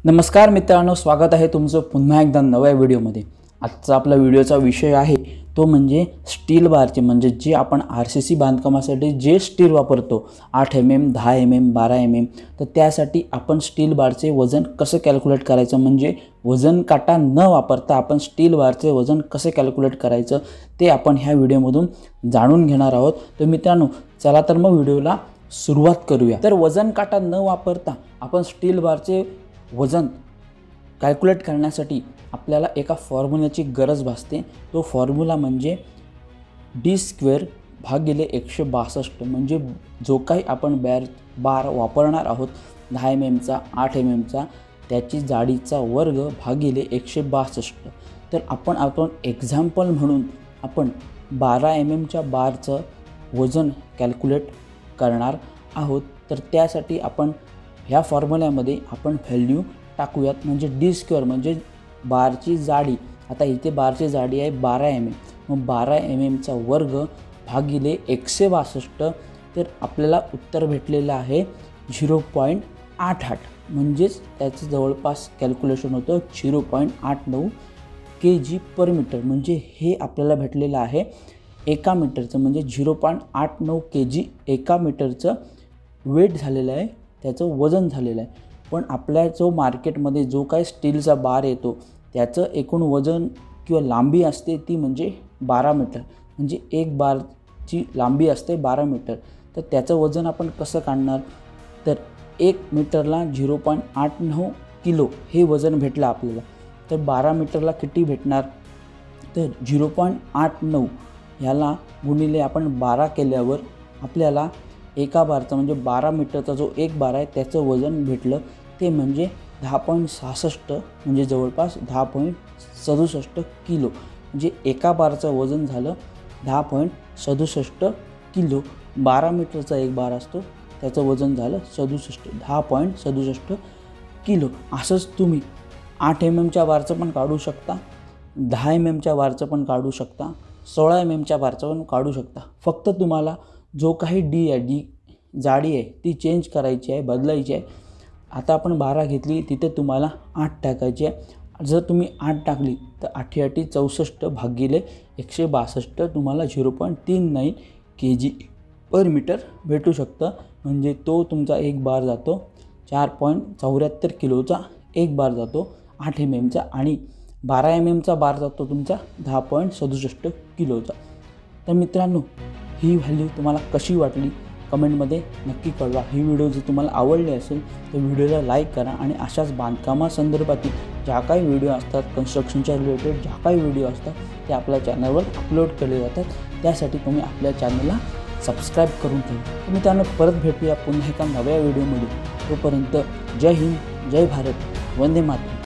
नमस्कार मित्रांनो, स्वागत आहे तुमचं पुन्हा एकदा नव्या व्हिडिओमध्ये। आजचा आपला व्हिडिओचा विषय आहे तो म्हणजे स्टील बारचे, म्हणजे जे आपण आरसीसी बांधकामासाठी जे स्टील वापरतो 8 mm, 10 mm, 12 mm, तर त्यासाठी आपण स्टील बारचे वजन कसं कॅल्क्युलेट करायचं, म्हणजे वजन काटा न वापरता आपण स्टील बारचे वजन कसं कॅल्क्युलेट करायचं ते आपण ह्या व्हिडिओमधून जाणून घेणार आहोत। तर मित्रांनो, चला तर मग व्हिडिओला सुरुवात करूया। तर वजन काटा न वापरता आपण स्टील बारचे वजन कॅल्क्युलेट करण्यासाठी आपल्याला एका फॉर्म्युल्याची गरज भासते। तो फॉर्म्युला म्हणजे d² भागिले 162, म्हणजे जो काही आपण बार वापरणार आहोत 10 mmचा 8 mmचा त्याची जाडीचा वर्ग भागिले 162। तर आपण एक्झाम्पल म्हणून आपण 12 mmच्या बारचं वजन कॅल्क्युलेट करणार आहोत। तर त्यासाठी आपण ह्या फॉर्म्युल्यामध्ये आपण व्हॅल्यू टाकूयात, म्हणजे d² म्हणजे बारची जाडी। आता इथे बारची जाडी आहे 12 mm, मग 12 mmचा वर्ग भागिले 162, तर आपल्याला उत्तर भेटलेलं आहे 0.88, म्हणजेच त्याचं जवळपास कॅल्क्युलेशन होतं 0.89 kg/मीटर, म्हणजे हे आपल्याला भेटलेलं आहे एका मीटरचं, म्हणजे 0.89 kg एका मीटरचं वेट झालेलं आहे, त्याचं वजन झालेलं आहे। पण आपल्या जो मार्केटमध्ये जो काही स्टीलचा बार येतो त्याचं एकूण वजन किंवा लांबी असते ती म्हणजे 12 मीटर, म्हणजे एक बारची लांबी असते 12 मीटर। तर त्याचं वजन आपण कसं काढणार, तर 1 मीटरला 0.89 किलो हे वजन भेटलं आपल्याला। तर 12 मीटरला किती भेटणार, तर 0.89 ह्याला गुणिले आपण 12 केल्यावर आपल्याला एका बारचं म्हणजे 12 मीटरचा जो एक बार आहे त्याचं वजन भेटलं ते म्हणजे 10.66, म्हणजे जवळपास 10.67 किलो, म्हणजे एका बारचं वजन झालं 10.67 किलो। 12 मीटरचा एक बार असतो त्याचं वजन झालं 10.67 किलो। असंच तुम्ही 8 mmच्या बारचं पण काढू शकता, 10 mmच्या बारचं पण काढू शकता, 16 mmच्या बारचं पण काढू शकता। फक्त तुम्हाला जो काही डी जाडी आहे ती चेंज करायची आहे, बदलायची आहे। आता आपण 12 घेतली, तिथे तुम्हाला 8 टाकायची आहे। जर तुम्ही 8 टाकली तर 8 8 64 भागिले 162 तुम्हाला 0.39 kg/मीटर भेटू शकतं, म्हणजे तो तुमचा एक बार जातो 4.74 किलोचा एक बार जातो 8 mmचा, आणि 12 mmचा बार जातो तुमचा 10.67 किलोचा। तर मित्रांनो, ही व्हॅल्यू तुम्हाला कशी वाटली कमेंटमध्ये नक्की कळवा। ही व्हिडिओ जर तुम्हाला आवडली असेल तर व्हिडिओला लाईक करा, आणि अशाच बांधकामासंदर्भातील ज्या काही व्हिडिओ असतात, कन्स्ट्रक्शनच्या रिलेटेड ज्या काही व्हिडिओ असतात ते आपल्या चॅनलवर अपलोड केले जातात, त्यासाठी तुम्ही आपल्या चॅनलला सबस्क्राईब करून ठेवा। तर मित्रांनो, परत भेटूया पुन्हा एका नव्या व्हिडिओमध्ये। तोपर्यंत जय हिंद, जय भारत, वंदे मातरम।